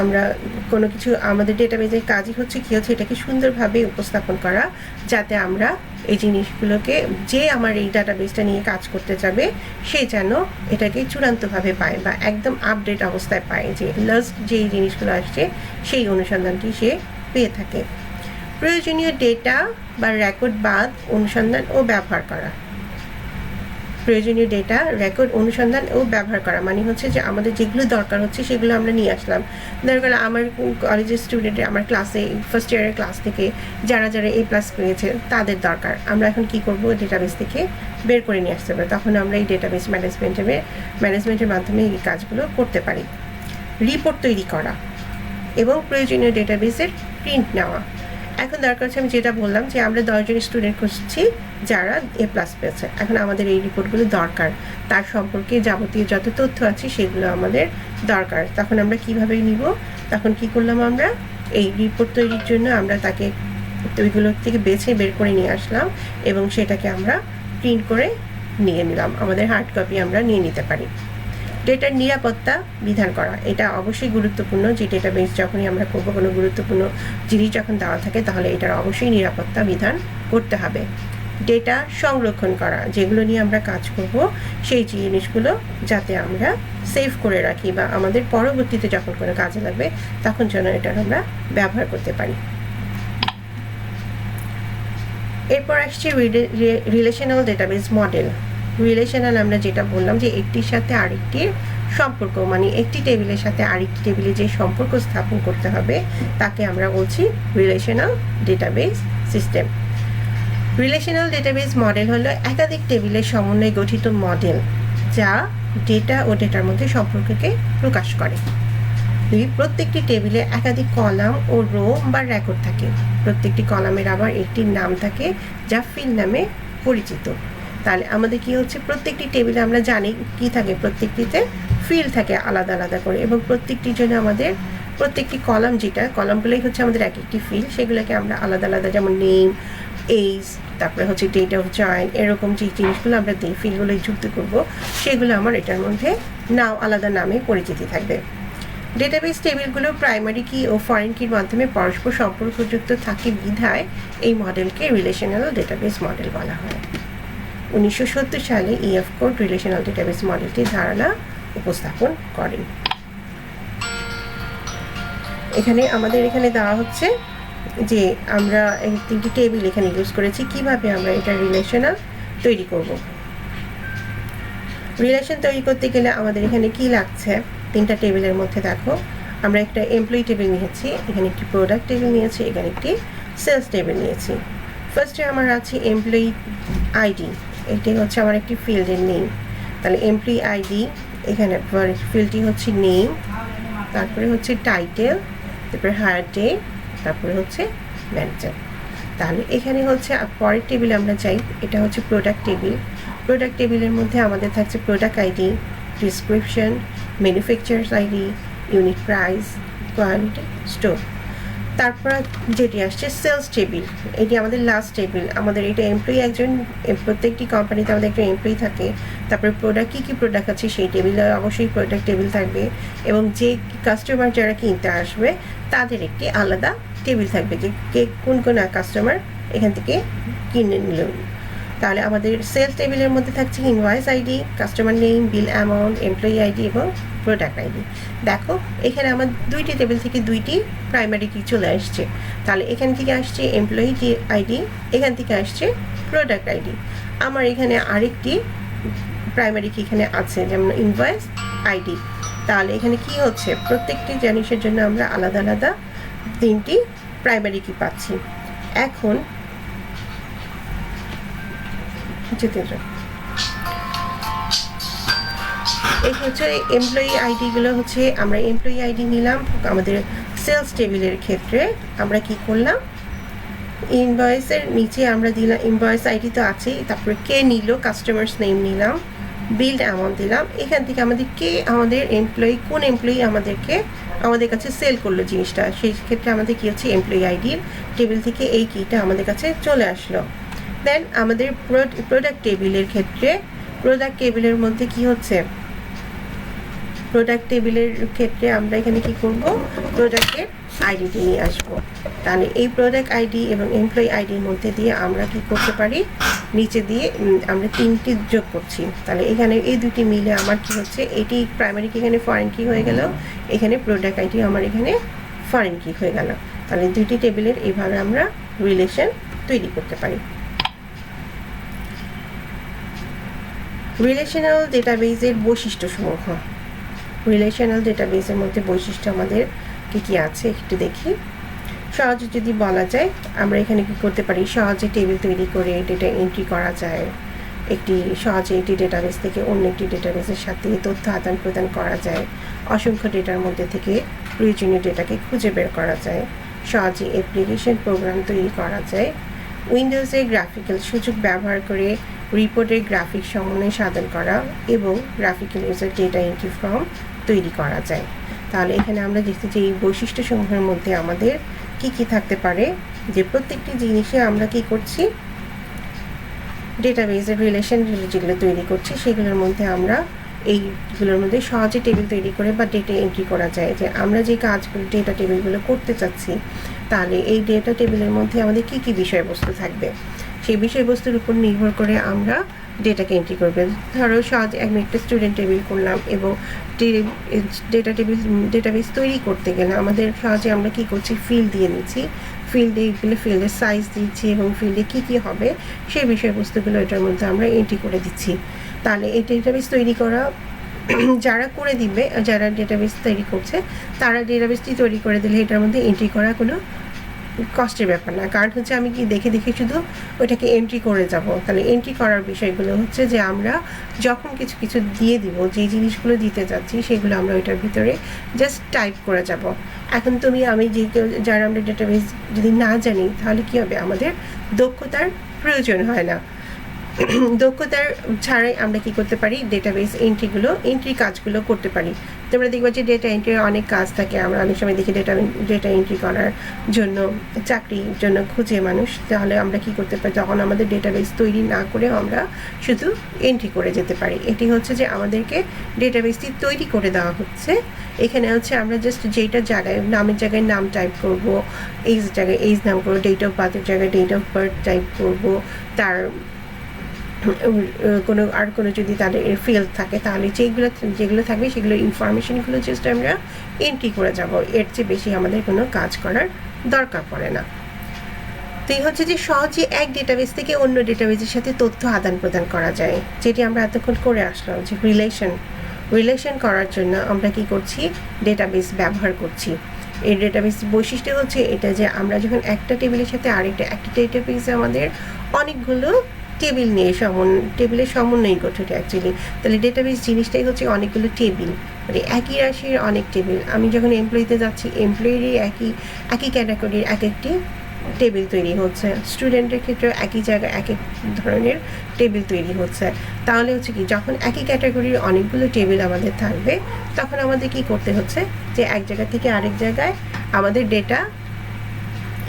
[SPEAKER 1] আমরা কোনো কিছু, আমাদের ডেটাবেসের কাজই হচ্ছে কি হচ্ছে, এটাকে সুন্দরভাবে উপস্থাপন করা, যাতে আমরা এই জিনিসগুলোকে, যে আমার এই ডাটাবেসটা নিয়ে কাজ করতে যাবে সে যেন এটাকে চূড়ান্তভাবে পায় বা একদম আপডেট অবস্থায় পায়, যে লাস্ট যেই জিনিসগুলো আসছে সেই অনুসন্ধানটি সে পেয়ে থাকে। প্রয়োজনীয় ডেটা বা রেকর্ড বাদ অনুসন্ধান ও ব্যবহার করা, প্রয়োজনীয় ডেটা রেকর্ড অনুসন্ধান ও ব্যবহার করা মানে হচ্ছে যে আমাদের যেগুলো দরকার হচ্ছে সেগুলো আমরা নিয়ে আসলাম। দরকার আমার কলেজের স্টুডেন্টের, আমার ক্লাসে ফার্স্ট ইয়ারের ক্লাস থেকে যারা A+ পেয়েছে তাদের দরকার, আমরা এখন কি করব, ডেটাবেস থেকে বের করে নিয়ে আসতে পারি, তখন আমরা এই ডেটাবেস ম্যানেজমেন্টের মাধ্যমে এই কাজগুলো করতে পারি। রিপোর্ট তৈরি করা এবং প্রয়োজনীয় ডেটাবেসের প্রিন্ট নেওয়া। এখন দরকার হচ্ছে, আমি যেটা বললাম যে আমরা 10 জন স্টুডেন্ট খুঁজছি যারা A+ পেয়েছে, এখন আমাদের এই রিপোর্টগুলো দরকার, তার সম্পর্কে যাবতীয় যত তথ্য আছে সেগুলো আমাদের দরকার। তখন আমরা কিভাবে নিব, তখন কি করলাম, আমরা এই রিপোর্ট তৈরির জন্য আমরা তাকে ওইগুলো থেকে বের করে নিয়ে আসলাম এবং সেটাকে আমরা প্রিন্ট করে নিয়ে নিলাম, আমাদের হার্ড কপি আমরা নিয়ে নিতে পারি। ডেটার নিরাপত্তা বিধান করা, এটা অবশ্যই গুরুত্বপূর্ণ, যে ডেটাবেস যখনই আমরা করবো, কোনো গুরুত্বপূর্ণ জিনিস যখন দেওয়া থাকে তাহলে এটার অবশ্যই নিরাপত্তা বিধান করতে হবে। ডেটা সংরক্ষণ করা, যেগুলো নিয়ে আমরা কাজ করব সেই জিনিসগুলো যাতে আমরা সেভ করে রাখি বা আমাদের পরবর্তীতে যখন কোনো কাজে লাগবে তখন যেন এটা আমরা ব্যবহার করতে পারি। এরপর আসছে রিলেশনাল ডেটাবেস মডেল। রিলেশনাল আমরা যেটা বললাম যে একটির সাথে আরেকটির সম্পর্ক, মানে একটি টেবিলের সাথে আরেকটি টেবিলে যে সম্পর্ক স্থাপন করতে হবে তাকে আমরা বলছি relational database system. Relational database model হলো একাধিক টেবিলের সমন্বয়ে গঠিত মডেল যা ডেটা ও ডেটার মধ্যে সম্পর্ককে প্রকাশ করে। প্রত্যেকটি টেবিলে একাধিক কলাম ও রো বা রেকর্ড থাকে। প্রত্যেকটি কলামের আবার একটি নাম থাকে যা ফিল্ড নামে পরিচিত। তাহলে আমাদের কি হচ্ছে, প্রত্যেকটি টেবিলে আমরা জানি কি থাকে, প্রত্যেকটিতে ফিল্ড থাকে আলাদা আলাদা করে, এবং প্রত্যেকটির জন্য আমাদের প্রত্যেকটি কলাম, যেটা কলামগুলোই হচ্ছে আমাদের এক একটি ফিল্ড, সেগুলোকে আমরা আলাদা আলাদা, যেমন নেম, এজ, তারপরে হচ্ছে ডেট অফ জয়েন, এরকম যে জিনিসগুলো আমরা দিই ফিল্ডগুলো যুক্ত করব, সেগুলো আমার এটার মধ্যে নাও আলাদা নামে পরিচিতি থাকবে। ডেটাবেস টেবিলগুলো প্রাইমারি কি ও ফরেন কির মাধ্যমে পরস্পর সম্পর্কযুক্ত থাকে বিধায় এই মডেলকে রিলেশনাল ডেটাবেস মডেল বলা হয়। 1970 সালে ইএফ কোড রিলেশনাল ডেটাবেস মডেলটির ধারণা উপস্থাপন করেন। এখানে আমাদের এখানে দেওয়া হচ্ছে যে আমরা এই তিনটি টেবিল এখানে ইউজ করেছি, কিভাবে আমরা এটা রিলেশনাল তৈরি করব। রিলেশন তৈরি করতে গেলে আমাদের এখানে কি লাগছে, তিনটা টেবিলের মধ্যে দেখো আমরা একটা এমপ্লয়ি টেবিল নিয়েছি, এখানে একটি প্রোডাক্ট টেবিল নিয়েছি, এখানে একটি সেলস টেবিল নিয়েছি। ফার্স্টে আমার আছে এমপ্লয়ি আইডি, এটাই হচ্ছে আমার একটি ফিল্ডের নেম। তাহলে এমপ্লয়ি আইডি, এখানে ফিল্ডটি হচ্ছে নেম, তারপরে হচ্ছে টাইটেল, তারপরে হায়ার ডে, তারপরে হচ্ছে ম্যানেজার। তাহলে এখানে হচ্ছে পরের টেবিলে আমরা যাই, এটা হচ্ছে প্রোডাক্ট টেবিল। প্রোডাক্ট টেবিলের মধ্যে আমাদের থাকছে product ID, description, manufacturers ID, unit price, quality, store. তারপর যেটি আসছে সেলস টেবিল, এটি আমাদের লাস্ট টেবিল। আমাদের এটা এমপ্লয়ি, একজন প্রত্যেকটি কোম্পানিতে আমাদের একটা এমপ্লয়ি থাকে। তারপরে প্রোডাক্ট, কী কী প্রোডাক্ট আছে সেই টেবিলে অবশ্যই প্রোডাক্ট টেবিল থাকবে, এবং যে কাস্টমার যারা কিনতে আসবে তাদের একটি আলাদা টেবিল থাকবে যে কে কোন কোন কাস্টমার এখান থেকে কিনে নিল। তাহলে আমাদের সেলস টেবিলের মধ্যে থাকছে ইনভয়েস আইডি, কাস্টমার নেম, বিল অ্যামাউন্ট, এমপ্লয়ি আইডি এবং প্রোডাক্ট আইডি। দেখো এখানে আমার দুইটি টেবিল থেকে দুইটি প্রাইমারি কি চলে আসছে। তাহলে এখান থেকে আসছে এমপ্লয়ি আইডি, এখান থেকে আসছে প্রোডাক্ট আইডি। আমার এখানে আরেকটি প্রাইমারি কি এখানে আছে, যেমন ইনভয়েস আইডি। তাহলে এখানে কি হচ্ছে, প্রত্যেকটি জিনিসের জন্য আমরা আলাদা আলাদা তিনটি প্রাইমারি কি পাচ্ছি। এখন এই হচ্ছে এমপ্লয়ি আইডিগুলো হচ্ছে, আমরা এমপ্লয়ি আইডি নিলাম আমাদের সেলস টেবিলের ক্ষেত্রে। আমরা কি করলাম, ইনভয়েসের নিচে আমরা দিলাম ইনভয়েস আইডি তো আছেই, তারপরে কে নিল কাস্টমার্স নেম নিলাম, বিল অ্যামাউন্ট দিলাম। এখান থেকে আমাদের কে, আমাদের এমপ্লয়ি, কোন এমপ্লয়ি আমাদের কাছে সেল করলো জিনিসটা, সেই ক্ষেত্রে আমাদের কি হচ্ছে এমপ্লয়ি আইডির টেবিল থেকে এই কিটা আমাদের কাছে চলে আসলো। দেন আমাদের প্রোডাক্ট টেবিলের ক্ষেত্রে, প্রোডাক্ট টেবিলের মধ্যে কি হচ্ছে, প্রোডাক্ট টেবিলের ক্ষেত্রে আমরা এখানে কি করব, প্রোডাক্টের আইডিটি নিয়ে আসবো। তাহলে এই প্রোডাক্ট আইডি এবং এমপ্লয়ি আইডির মধ্যে দিয়ে আমরা কি করতে পারি, নিচে দিয়ে আমরা তিনটি যোগ করছি। তাহলে এখানে এই দুটি মিলে আমার কি হচ্ছে, এটি প্রাইমারি কি এখানে ফরেন কি হয়ে গেল, এখানে প্রোডাক্ট আইডি আমার এখানে ফরেন কি হয়ে গেল। তাহলে দুটি টেবিলের এইভাবে আমরা রিলেশন তৈরি করতে পারি। রিলেশনাল ডেটাবেসের বৈশিষ্ট্যসমূহ। রিলেশনাল ডেটাবেসের মধ্যে বৈশিষ্ট্য আমাদের কী কী আছে একটু দেখি। সহজে যদি বলা যায়, আমরা এখানে কি করতে পারি, সহজে টেবিল তৈরি করে ডেটা এন্ট্রি করা যায়। একটি সহজে একটি ডেটাবেস থেকে অন্য একটি ডেটাবেসের সাথে তথ্য আদান প্রদান করা যায়। অসংখ্য ডেটার মধ্যে থেকে প্রয়োজনীয় ডেটাকে খুঁজে বের করা যায়। সহজে অ্যাপ্লিকেশন প্রোগ্রাম তৈরি করা যায়। উইন্ডোজে গ্রাফিক্যাল সুযোগ ব্যবহার করে রিপোর্টের গ্রাফিক সমন্বয় সাধন করা এবং graphical user data entry form তৈরি করা যায়। তাহলে এখানে আমরা দেখছি যে এই বৈশিষ্ট্যসমূহের মধ্যে আমাদের কি কি থাকতে পারে, যে প্রত্যেকটি জিনিসে আমরা কি করছি, ডেটাবেসের রিলেশন যেগুলো তৈরি করছি সেগুলোর মধ্যে আমরা এইগুলোর মধ্যে সহজে টেবিল তৈরি করে বা ডেটা এন্ট্রি করা যায়। যে আমরা যে কাজগুলো ডেটা টেবিলগুলো করতে চাচ্ছি, তাহলে এই ডেটা টেবিলের মধ্যে আমাদের কি কি বিষয়বস্তু থাকবে সেই বিষয়বস্তুর উপর নির্ভর করে আমরা ডেটাকে এন্ট্রি করবে। ধরো সহজ আমি একটা স্টুডেন্ট টেবিল করলাম এবং ডেটাবেস তৈরি করতে গেলে আমাদের সহজে আমরা কি করছি, ফিল্ড দিয়ে নিচ্ছি, ফিল্ডে গেলে ফিল্ডের সাইজ দিচ্ছি এবং ফিল্ডে কী হবে সেই বিষয়বস্তুগুলো এটার মধ্যে আমরা এন্ট্রি করে দিচ্ছি। তাহলে এই ডেটাবেস তৈরি করা যারা করে দিবে, যারা ডেটাবেস তৈরি করছে তারা ডেটাবেসটি তৈরি করে দিলে এটার মধ্যে এন্ট্রি করা কোনো কষ্টের ব্যাপার না। কারণ হচ্ছে আমি কি দেখে শুধু ওইটাকে এন্ট্রি করে যাব। তাহলে এন্ট্রি করার বিষয়গুলো হচ্ছে যে আমরা যখন কিছু দিয়ে দিব, যে জিনিসগুলো দিতে যাচ্ছি সেগুলো আমরা ওইটার ভিতরে জাস্ট টাইপ করে যাব। এখন আমি যারা আমরা ডেটাবেস যদি না জানি তাহলে কি হবে, আমাদের দক্ষতার প্রয়োজন হয় না। দক্ষতার ছাড়াই আমরা কি করতে পারি, ডেটাবেস এন্ট্রি কাজগুলো করতে পারি। তোমরা দেখবে যে ডেটা এন্ট্রির অনেক কাজ থাকে, আমরা অনেক সময় দেখি ডেটা এন্ট্রি করার জন্য চাকরির জন্য খুঁজে মানুষ। তাহলে আমরা কি করতে পারি, তখন আমাদের ডেটাবেস তৈরি না করে আমরা শুধু এন্ট্রি করে যেতে পারি। এটি হচ্ছে যে আমাদেরকে ডেটাবেসটি তৈরি করে দেওয়া হচ্ছে। এখানে হচ্ছে আমরা জাস্ট যেটা জায়গায় নামের জায়গায় নাম টাইপ করব, এইজ জায়গায় এইজ নাম করবো, ডেট অফ বার্থের জায়গায় ডেট অফ বার্থ টাইপ করব, তার কোনো যদি তাদের ফিল্ড থাকে তাহলে যেগুলো থাকবে সেগুলোর ইনফরমেশনগুলো জাস্ট আমরা এন্ট্রি করে যাব। এর চেয়ে বেশি আমাদের কোনো কাজ করার দরকার পড়ে না। তো এই হচ্ছে যে সহজে এক ডেটাবেস থেকে অন্য ডেটাবেসের সাথে তথ্য আদান প্রদান করা যায়, যেটি আমরা এতক্ষণ করে আসলাম যে রিলেশন করার জন্য আমরা কি করছি, ডেটাবেস ব্যবহার করছি। এই ডেটাবেস বৈশিষ্ট্য হচ্ছে এটা যে আমরা যখন একটা টেবিলের সাথে একটা ডেটাবেসে আমাদের অনেকগুলো টেবিল নিয়ে টেবিলের সমন্বয় গঠিত অ্যাকচুয়ালি। তাহলে ডেটাবেস জিনিসটাই হচ্ছে অনেকগুলো টেবিল, মানে একই রাশির অনেক টেবিল। আমি যখন এমপ্লয়িতে যাচ্ছি, এমপ্লয়িরই একই ক্যাটাগরির একটি টেবিল তৈরি হচ্ছে, স্টুডেন্টের ক্ষেত্রেও একই জায়গায় এক ধরনের টেবিল তৈরি হচ্ছে। তাহলে হচ্ছে কি, যখন একই ক্যাটাগরির অনেকগুলো টেবিল আমাদের থাকবে তখন আমাদের কি করতে হচ্ছে, যে এক জায়গা থেকে আরেক জায়গায় আমাদের ডেটা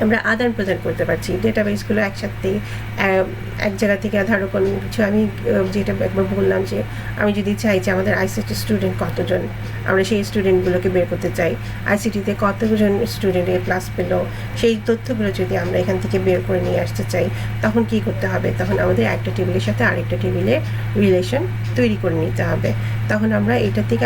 [SPEAKER 1] আমরা আদান প্রদান করতে পারছি। ডেটাবেসগুলো একসাথে এক জায়গা থেকে, ধরো কোনো কিছু আমি যেটা একবার বললাম যে আমি যদি চাই যে আমাদের আইসিটি স্টুডেন্ট কতজন, আমরা সেই স্টুডেন্টগুলোকে বের করতে চাই, আইসিটিতে কতজন স্টুডেন্ট ক্লাস পেলো, সেই তথ্যগুলো যদি আমরা এখান থেকে বের করে নিয়ে আসতে চাই তখন কি করতে হবে, তখন আমাদের একটা টেবিলের সাথে আরেকটা টেবিলের রিলেশন তৈরি করে নিতে হবে। তখন আমরা এটা থেকে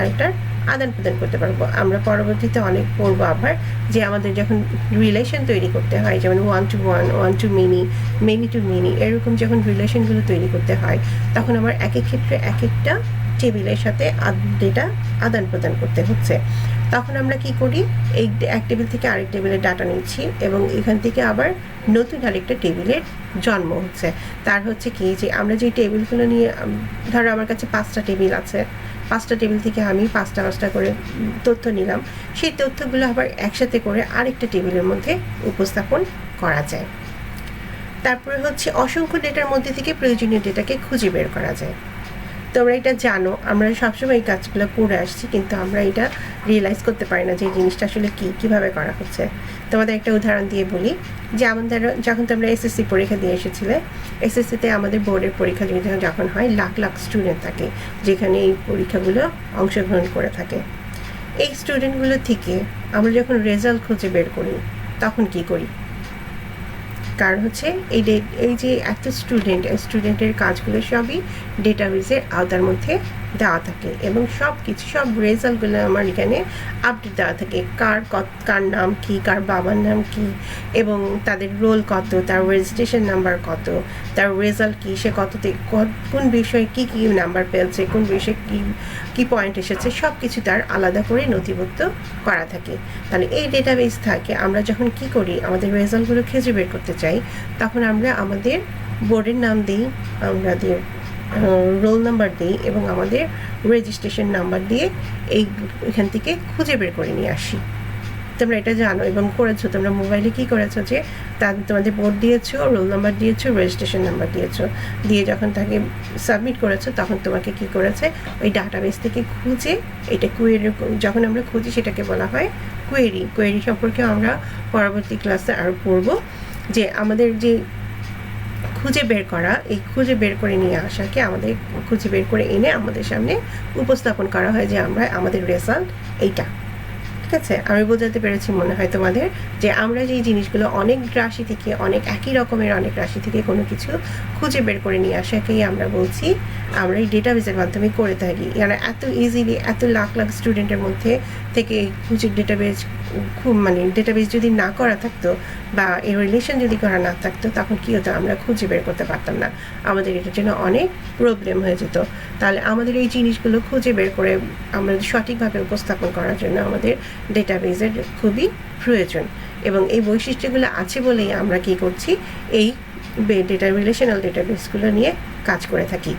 [SPEAKER 1] আরেকটার আদান প্রদান করতে পারবো। আমরা পরবর্তীতে অনেক পড়বো আবার যে আমাদের যখন রিলেশন তৈরি করতে হয়, যেমন 1 to 1, 1 to many, many to many, এরকম যখন রিলেশনগুলো তৈরি করতে হয় তখন আমার এক এক ক্ষেত্রে এক একটা টেবিলের সাথে ডেটা আদান প্রদান করতে হচ্ছে। তখন আমরা কি করি, এই এক টেবিল থেকে আরেক টেবিলের ডাটা নিচ্ছি এবং এখান থেকে আবার নতুন আরেকটা টেবিলের জন্ম হচ্ছে। তার হচ্ছে কি, যে আমরা যে টেবিলগুলো নিয়ে, ধরো আমার কাছে 5টা টেবিল আছে, 5টা টেবিল থেকে আমি 5টা করে তথ্য নিলাম, সেই তথ্যগুলো আবার একসাথে করে আরেকটা টেবিলের মধ্যে উপস্থাপন করা যায়। তারপরে হচ্ছে অসংখ্য ডেটার মধ্যে থেকে প্রয়োজনীয় ডেটাকে খুঁজে বের করা যায়। তোমরা এটা জানো, আমরা সবসময় এই কাজগুলো করে আসছি, কিন্তু আমরা এটা রিয়েলাইজ করতে পারি না যে এই জিনিসটা আসলে কীভাবে করা হচ্ছে। তোমাদের একটা উদাহরণ দিয়ে বলি, যে আমাদের যখন তোমরা এসএসসি পরীক্ষা দিয়ে এসেছিলে, এসএসসিতে আমাদের বোর্ডের পরীক্ষা যখন হয় লাখ লাখ স্টুডেন্ট থাকে যেখানে এই পরীক্ষাগুলো অংশগ্রহণ করে থাকে। এই স্টুডেন্টগুলো থেকে আমরা যখন রেজাল্ট খুঁজে বের করি তখন কি করি, কারণ হচ্ছে এই যে একটা স্টুডেন্টের কাজগুলো সবই ডেটাবেসের আওতার মধ্যে দেওয়া থাকে এবং সব রেজাল্টগুলো আমার এখানে আপডেট দেওয়া থাকে। কার নাম কি, কার বাবার নাম কি, এবং তাদের রোল কত, তার রেজিস্ট্রেশন নাম্বার কত, তার রেজাল্ট কি, সে কততে কোন বিষয়ে কি নাম্বার পেয়েছে, কোন বিষয়ে কি পয়েন্ট এসেছে, সব কিছু তার আলাদা করে নথিভুক্ত করা থাকে। তাহলে এই ডেটাবেস থাকে, আমরা যখন কি করি, আমাদের রেজাল্টগুলো খুঁজে বের করতে চাই তখন আমরা আমাদের বোর্ডের নাম দিই, আমাদের রোল নাম্বার দিই এবং আমাদের রেজিস্ট্রেশন নাম্বার দিয়ে এখান থেকে খুঁজে বের করে নিয়ে আসি। তোমরা এটা জানো এবং করেছো, তোমরা মোবাইলে কি করেছো, যে তোমাদের বোর্ড দিয়েছো, রোল নাম্বার দিয়েছো, রেজিস্ট্রেশন নাম্বার দিয়েছো, দিয়ে যখন তাকে সাবমিট করেছো তখন তোমাকে কি করেছে, ওই ডাটাবেস থেকে খুঁজে এটা কোয়েরি, যখন আমরা খুঁজি সেটাকে বলা হয় কোয়েরি সম্পর্কে আমরা পরবর্তী ক্লাসে আরও পড়বো, যে আমাদের যে খুঁজে বের করা, এই খুঁজে বের করে নিয়ে আসাকে আমাদের খুঁজে বের করে এনে আমাদের সামনে উপস্থাপন করা হয় যে আমাদের রেজাল্ট এইটা। ঠিক আছে, আমি বোঝাতে পেরেছি মনে হয় তোমাদের যে আমরা যেই জিনিসগুলো অনেক রাশি থেকে অনেক একই রকমের অনেক রাশি থেকে কোনো কিছু খুঁজে বের করে নিয়ে আসাকেই আমরা বলছি আমরা এই ডেটাবেসের মাধ্যমে করে থাকি। মানে এত ইজিলি এত লাখ লাখ স্টুডেন্টের মধ্যে থেকে খুঁজে ডেটাবেস খুব মানে ডেটাবেস যদি না করা থাকতো বা এর রিলেশন যদি করা না থাকতো তখন কী হতো, আমরা খুঁজে বের করতে পারতাম না, আমাদের এটার জন্য অনেক প্রবলেম হয়ে যেত। তাহলে আমাদের এই জিনিসগুলো খুঁজে বের করে আমরা সঠিকভাবে উপস্থাপন করার জন্য আমাদের ডেটাবেসের খুবই প্রয়োজন, এবং এই বৈশিষ্ট্যগুলো আছে বলেই আমরা কী করছি, এই রিলেশনাল ডেটাবেসগুলো নিয়ে কাজ করে থাকি।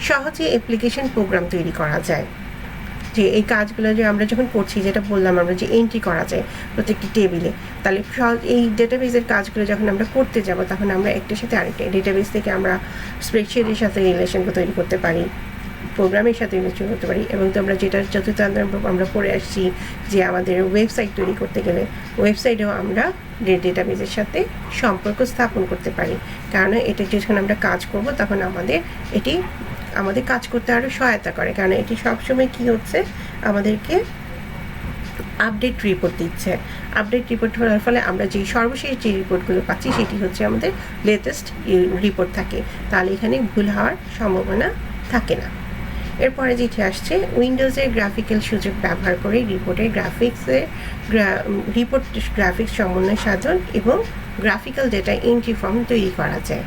[SPEAKER 1] সহজে অ্যাপ্লিকেশন প্রোগ্রাম তৈরি করা যায়, যে এই কাজগুলো যে আমরা যখন করছি, যেটা বললাম আমরা যে এন্ট্রি করা যায় প্রত্যেকটি টেবিলে, তাহলে এই ডেটাবেসের কাজগুলো যখন আমরা করতে যাব তখন আমরা একটার সাথে আরেকটা ডেটাবেস থেকে আমরা স্প্রেডশিটের সাথে রিলেশন তৈরি করতে পারি, প্রোগ্রামের সাথে রিলেশন করতে পারি। এবং তোমরা যেটা যতটা আমরা পড়ে আসছি যে আমাদের ওয়েবসাইট তৈরি করতে গেলে ওয়েবসাইটেও আমরা ডেটাবেসের সাথে সম্পর্ক স্থাপন করতে পারি, কারণ এটা যখন আমরা কাজ করব তখন এটি আমাদের কাজ করতে আরও সহায়তা করে, কারণ এটি সবসময় কী হচ্ছে, আমাদেরকে আপডেট রিপোর্ট দিচ্ছে। আপডেট রিপোর্ট হওয়ার ফলে আমরা যে সর্বশেষ যে রিপোর্টগুলো পাচ্ছি সেটি হচ্ছে আমাদের লেটেস্ট রিপোর্ট থাকে, তাহলে এখানে ভুল হওয়ার সম্ভাবনা থাকে না। এরপরে যেটি আসছে, উইন্ডোজের গ্রাফিক্যাল সুযোগ ব্যবহার করে রিপোর্ট গ্রাফিক্স সমন্বয় সাধন এবং গ্রাফিক্যাল ডেটা এন্ট্রি ফর্ম তৈরি করা যায়।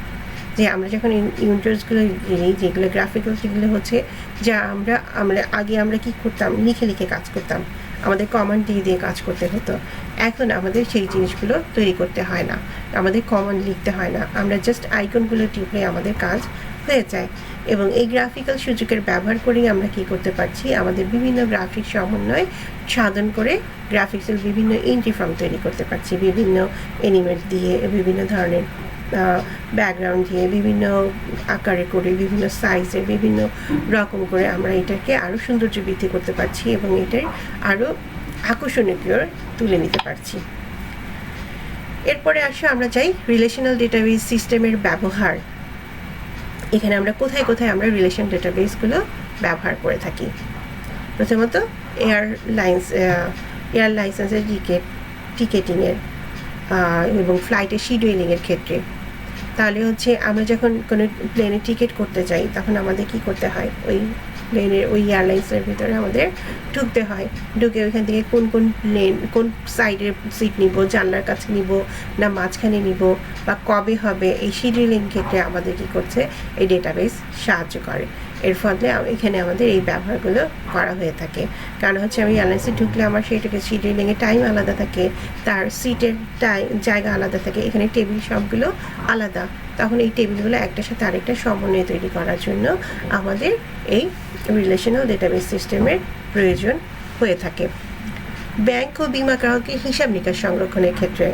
[SPEAKER 1] যে আমরা যখন ইউনিটসগুলো যেগুলো গ্রাফিক্যাল, সেগুলো হচ্ছে যা আমরা আগে কী করতাম, লিখে লিখে কাজ করতাম, আমাদের কমান্ড দিয়ে কাজ করতে হতো। এখন আমাদের সেই জিনিসগুলো তৈরি করতে হয় না, আমাদের কমান্ড লিখতে হয় না, আমরা জাস্ট আইকনগুলো টিপলে আমাদের কাজ হয়ে যায়। এবং এই গ্রাফিক্যাল সুযোগের ব্যবহার করেই আমরা কী করতে পারছি, আমাদের বিভিন্ন গ্রাফিক্স সমন্বয় সাধন করে গ্রাফিক্সের বিভিন্ন এন্ট্রি ফর্ম তৈরি করতে পারছি, বিভিন্ন অ্যানিমেট দিয়ে, বিভিন্ন ধরনের ব্যাকগ্রাউন্ড দিয়ে, বিভিন্ন আকারে করে, বিভিন্ন সাইজে, বিভিন্ন রকম করে আমরা এটাকে আরও সৌন্দর্য বৃদ্ধি করতে পারছি এবং এটাই আরও আকর্ষণীয় তুলে নিতে পারছি। এরপরে আমরা চাই রিলেশনাল ডেটাবেস সিস্টেমের ব্যবহার। এখানে আমরা কোথায় কোথায় আমরা রিলেশন ডেটাবেসগুলো ব্যবহার করে থাকি। প্রথমত এয়ার লাইসেন্সের টিকেটিংয়ের এবং ফ্লাইটের শিডিউলিংয়ের ক্ষেত্রে। তাহলে হচ্ছে আমরা যখন কোনো প্লেনের টিকিট করতে যাই তখন আমাদের কী করতে হয়, ওই প্লেনের ওই এয়ারলাইন্সের ভিতরে আমাদের ঢুকতে হয়, ঢুকে ওইখান থেকে কোন সাইডের সিট নিব, জানলার কাছে নিব না মাঝখানে নিব বা কবে হবে, এই শিডিউলিং ক্ষেত্রে আমাদের কী করছে, এই ডেটাবেস সাহায্য করে। এর ফলে এখানে আমাদের এই ব্যবহারগুলো করা হয়ে থাকে, কারণ হচ্ছে আমি এয়ারলাইন্সে ঢুকলে আমার সেইটাকে শিডিউলিংয়ের টাইম আলাদা থাকে, তার সিটের জায়গা আলাদা থাকে, এখানে টেবিল সবগুলো আলাদা, তখন এই টেবিলগুলো একটার সাথে আরেকটা সমন্বয় তৈরি করার জন্য আমাদের এই রিলেশনাল ডেটাবেস সিস্টেমের প্রয়োজন হয়ে থাকে। ব্যাংক ও বিমা গ্রাহকের হিসাব নিকাশ সংরক্ষণের ক্ষেত্রে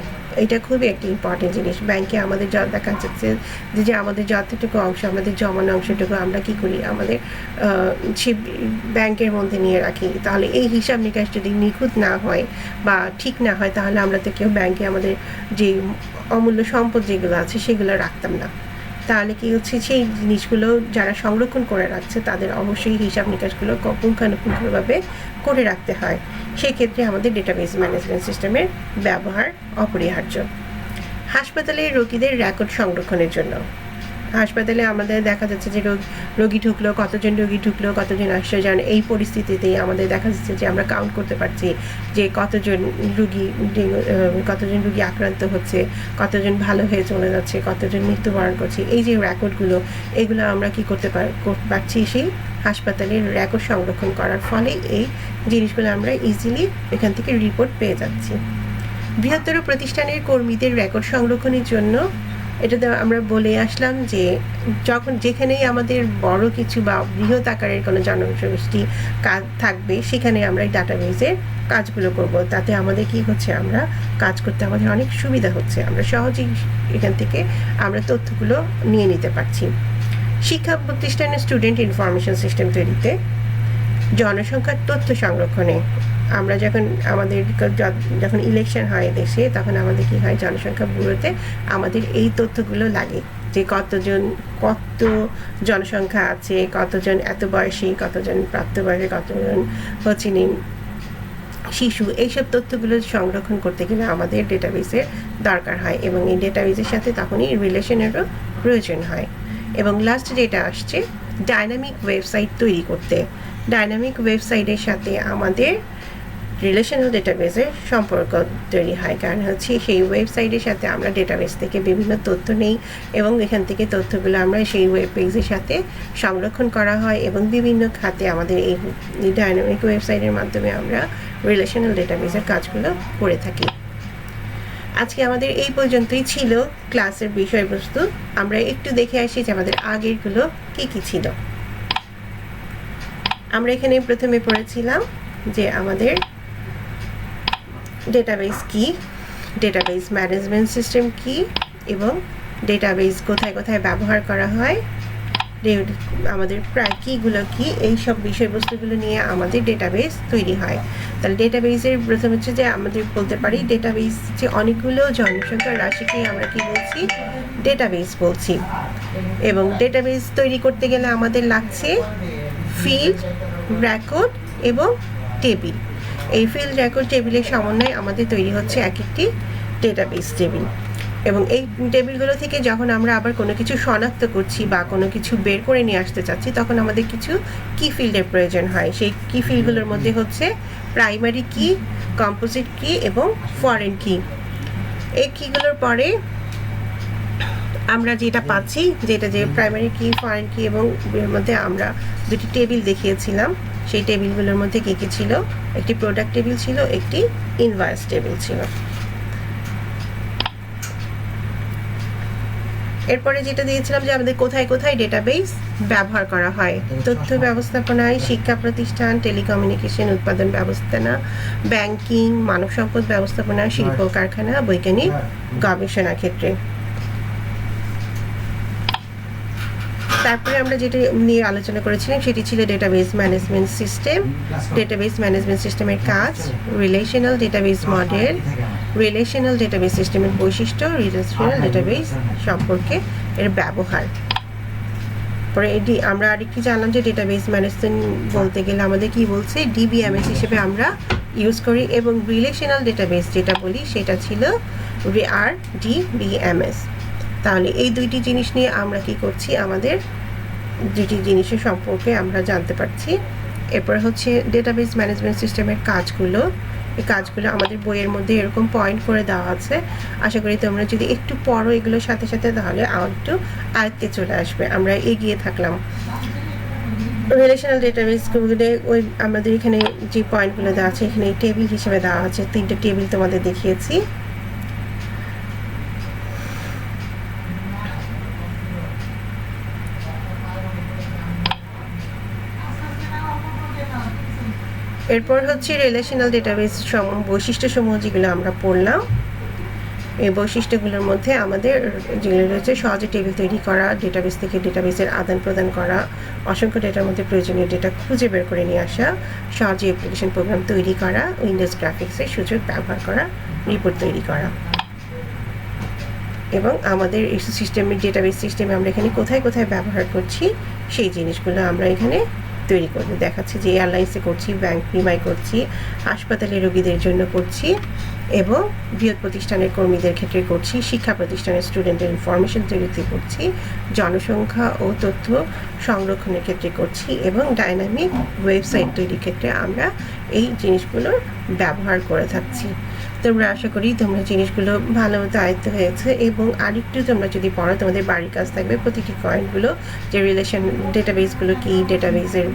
[SPEAKER 1] এটা খুবই একটি ইম্পর্টেন্ট জিনিস। ব্যাংকে আমাদের দেখা যাচ্ছে যে আমাদের যতটুকু অংশ, আমাদের জমানো অংশটুকু আমরা কী করি, আমাদের সে ব্যাংকের মধ্যে নিয়ে রাখি। তাহলে এই হিসাব নিকাশ যদি নিখুঁত না হয় বা ঠিক না হয়, তাহলে আমরা তো কেউ ব্যাংকে আমাদের যে অমূল্য সম্পদ যেগুলো আছে সেগুলো রাখতাম না। তাহলে কি হচ্ছে, সেই জিনিসগুলো যারা সংরক্ষণ করে রাখছে তাদের অবশ্যই হিসাব নিকাশগুলো পুঙ্খানুপুঙ্খভাবে করে রাখতে হয়। সেক্ষেত্রে আমাদের ডেটাবেস ম্যানেজমেন্ট সিস্টেমের ব্যবহার অপরিহার্য। হাসপাতালে রোগীদের রেকর্ড সংরক্ষণের জন্য, হাসপাতালে আমাদের দেখা যাচ্ছে যে রোগী ঢুকলো, কতজন রোগী ঢুকলো, কতজন আসছে, যেন এই পরিস্থিতিতেই আমাদের দেখা যাচ্ছে যে আমরা কাউন্ট করতে পারছি যে কতজন রুগী আক্রান্ত হচ্ছে, কতজন ভালো হয়ে চলে যাচ্ছে, কতজন মৃত্যুবরণ করছে। এই যে রেকর্ডগুলো, এগুলো আমরা কি করতে পারছি, সেই হাসপাতালের রেকর্ড সংরক্ষণ করার ফলে এই জিনিসগুলো আমরা ইজিলি এখান থেকে রিপোর্ট পেয়ে যাচ্ছি। বৃহত্তর প্রতিষ্ঠানের কর্মীদের রেকর্ড সংরক্ষণের জন্য এটাতে আমরা বলে আসলাম যে যেখানেই আমাদের বড় কিছু বা বৃহৎ আকারের কোনো জনগোষ্ঠী কাজ থাকবে, সেখানে আমরা ডাটাবেসের কাজগুলো করব। তাতে আমাদের কি হচ্ছে, আমরা কাজ করতে আমাদের অনেক সুবিধা হচ্ছে, আমরা সহজেই এখান থেকে আমরা তথ্যগুলো নিয়ে নিতে পারছি। শিক্ষা প্রতিষ্ঠানের স্টুডেন্ট ইনফরমেশন সিস্টেম তৈরিতে, জনসংখ্যার তথ্য সংরক্ষণে আমরা যখন ইলেকশন হয় দেশে, তখন আমাদের কি হয়, জনসংখ্যা ব্যুরোতে আমাদের এই তথ্যগুলো লাগে যে কত জনসংখ্যা আছে, কতজন এত বয়সী, কতজন প্রাপ্তবয়সী, কতজন শিশু এইসব তথ্যগুলো সংরক্ষণ করতে গেলে আমাদের ডেটাবেসের দরকার হয় এবং এই ডেটাবেসের সাথে তখনই রিলেশনেরও প্রয়োজন হয়। এবং লাস্ট যেটা আসছে ডাইনামিক ওয়েবসাইট তৈরি করতে। ডাইনামিক ওয়েবসাইটের সাথে আমাদের রিলেশনাল ডেটাবেসের সম্পর্ক তৈরি হয়, কারণ হচ্ছে সেই ওয়েবসাইটের সাথে আমরা ডেটাবেস থেকে বিভিন্ন তথ্য নেই এবং এখান থেকে তথ্যগুলো আমরা সেই ওয়েব পেজের সাথে সংরক্ষণ করা হয় এবং বিভিন্ন খাতে আমাদের এই ডাইনামিক ওয়েবসাইটের মাধ্যমে আমরা রিলেশনাল ডেটাবেসের কাজগুলো করে থাকি। আজকে আমাদের এই পর্যন্তই ছিল ক্লাসের বিষয়বস্তু। আমরা একটু দেখে আসি যে আমাদের আগেরগুলো কী ছিল। আমরা এখানে প্রথমে পড়েছিলাম যে আমাদের ডেটাবেস কি, ডেটাবেস ম্যানেজমেন্ট সিস্টেম কি, এবং ডেটাবেস কোথায় কোথায় ব্যবহার করা হয়, আমাদের প্রায় কীগুলো কি, এই সব বিষয়বস্তুগুলো নিয়ে আমাদের ডেটাবেস তৈরি হয়। তাহলে ডেটাবেসের প্রথম হচ্ছে যে আমাদের বলতে পারি ডেটাবেস যে অনেকগুলো জনসংখ্যার রাশিকেই আমরা কি বলছি, ডেটাবেস বলছি। এবং ডেটাবেস তৈরি করতে গেলে আমাদের লাগছে ফিল্ড, রেকর্ড এবং টেবিল। এই ফিল্ড, রেকর্ড, টেবিলের সমন্বয়ে আমাদের তৈরি হচ্ছে এক একটি ডেটাবেস টেবিল। এবং এই টেবিলগুলো থেকে যখন আমরা আবার কোনো কিছু শনাক্ত করছি বা কোনো কিছু বের করে নিয়ে আসতে চাচ্ছি, তখন আমাদের কিছু কি ফিল্ডের প্রয়োজন হয়। সেই কি ফিল্ডগুলোর মধ্যে হচ্ছে প্রাইমারি কি, কম্পোজিট কি এবং ফরেন কি। এই কিগুলোর পরে আমরা যেটা পাচ্ছি, যেটা যে প্রাইমারি কি, ফরেন কি এবং এর মধ্যে আমরা দুটি টেবিল দেখিয়েছিলাম। সেই টেবিলগুলোর মধ্যে কী কী ছিল, একটি প্রোডাক্ট টেবিল ছিল, একটি ইনভয়েস টেবিল ছিল। এরপরে যেটা দিয়েছিলাম যে আমাদের কোথায় কোথায় ডেটাবেস ব্যবহার করা হয়, তথ্য ব্যবস্থাপনায়, শিক্ষা প্রতিষ্ঠান, টেলিকমিউনিকেশন, উৎপাদন ব্যবস্থাপনা, ব্যাংকিং, মানব সম্পদ ব্যবস্থাপনা, শিল্প কারখানা, বৈজ্ঞানিক গবেষণা ক্ষেত্রে। তারপরে আমরা যেটা নিয়ে আলোচনা করেছিলাম সেটি ছিল database management system. Database management সিস্টেমের কাজ, relational database model, relational database সিস্টেমের বৈশিষ্ট্য, রিলেশনাল ডেটাবেস সম্পর্কে এর ব্যবহার। পরে এটি আমরা আরেকটি জানলাম যে ডেটাবেস ম্যানেজমেন্ট বলতে গেলে আমাদের কি বলছে, ডিবিএমএস হিসেবে আমরা ইউজ করি, এবং রিলেশনাল ডেটাবেস যেটা বলি সেটা ছিল RDBMS। তাহলে এই দুইটি জিনিস নিয়ে আমরা কি করছি, আমাদের দুটি জিনিসের সম্পর্কে আমরা জানতে পারছি। এরপর হচ্ছে ডেটাবেস ম্যানেজমেন্ট সিস্টেমের কাজগুলো। এই কাজগুলো আমাদের বইয়ের মধ্যে এরকম পয়েন্ট করে দেওয়া আছে। আশা করি তোমরা যদি একটু পড়ো এগুলোর সাথে সাথে, তাহলে একটু আয়ত্তে চলে আসবে। আমরা এগিয়ে থাকলাম। রিলেশনাল ডেটাবেসগুলো ওই আমাদের এখানে যে পয়েন্টগুলো দেওয়া আছে, এখানে টেবিল হিসেবে দেওয়া আছে। 3টে টেবিল তোমাদের দেখিয়েছি। এরপর হচ্ছে রিলেশনাল ডেটাবেস বৈশিষ্ট্যসমূহ যেগুলো আমরা পড়লাম। এই বৈশিষ্ট্যগুলোর মধ্যে আমাদের যেগুলো রয়েছে, সহজে টেবিল তৈরি করা, ডেটাবেস থেকে ডেটাবেসের আদান প্রদান করা, অসংখ্য ডেটার মধ্যে প্রয়োজনীয় ডেটা খুঁজে বের করে নিয়ে আসা, সহজে অ্যাপ্লিকেশন প্রোগ্রাম তৈরি করা, উইন্ডোজ গ্রাফিক্সের সুযোগ ব্যবহার করা, রিপোর্ট তৈরি করা। এবং আমাদের এই সিস্টেমের ডেটাবেস সিস্টেমে আমরা এখানে কোথায় কোথায় ব্যবহার করছি সেই জিনিসগুলো আমরা এখানে তৈরি করবো। দেখাচ্ছি যে এয়ারলাইন্সে করছি, ব্যাংক বিমায় করছি, হাসপাতালে রোগীদের জন্য করছি, এবং বৃহৎ প্রতিষ্ঠানের কর্মীদের ক্ষেত্রে করছি, শিক্ষা প্রতিষ্ঠানের স্টুডেন্টের ইনফরমেশন তৈরিতে করছি, জনসংখ্যা ও তথ্য সংরক্ষণের ক্ষেত্রে করছি, এবং ডাইনামিক ওয়েবসাইট তৈরির ক্ষেত্রে আমরা এই জিনিসগুলোর ব্যবহার করে থাকছি। তোমরা আশা করি তোমরা জিনিসগুলো ভালো মতো আয়ত্ত হয়েছে। এবং আরেকটু তোমরা যদি পড়ো, তোমাদের বাড়ির কাজ থাকবে প্রতিটি পয়েন্টগুলো, যে রিলেশন ডেটাবেসগুলো কী, ডেটাবেসের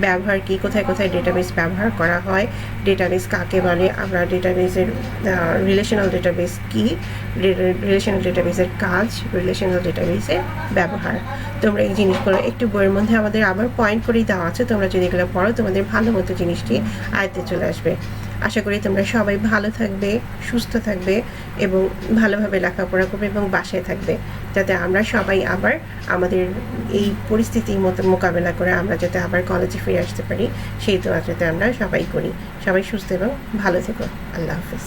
[SPEAKER 1] ব্যবহার কী, কোথায় কোথায় ডেটাবেস ব্যবহার করা হয়, ডেটাবেস কাকে বলে, আমরা ডেটাবেসের রিলেশনাল ডেটাবেস কী, রিলেশনাল ডেটাবেসের কাজ, রিলেশনাল ডেটাবেসের ব্যবহার। তোমরা এই জিনিসগুলো একটু বইয়ের মধ্যে আমাদের আবার পয়েন্ট করেই দেওয়া আছে। তোমরা যদি এগুলো পড়ো, তোমাদের ভালো মতো জিনিসটি আয়ত্তে চলে আসবে। আশা করি তোমরা সবাই ভালো থাকবে, সুস্থ থাকবে এবং ভালোভাবে লেখাপড়া করবে এবং বাসায় থাকবে, যাতে আমরা সবাই আবার আমাদের এই পরিস্থিতির মতো মোকাবেলা করে আমরা যাতে আবার কলেজে ফিরে আসতে পারি, সেই দোয়া যাতে আমরা সবাই করি। সবাই সুস্থ এবং ভালো থেকো। আল্লাহ হাফেজ।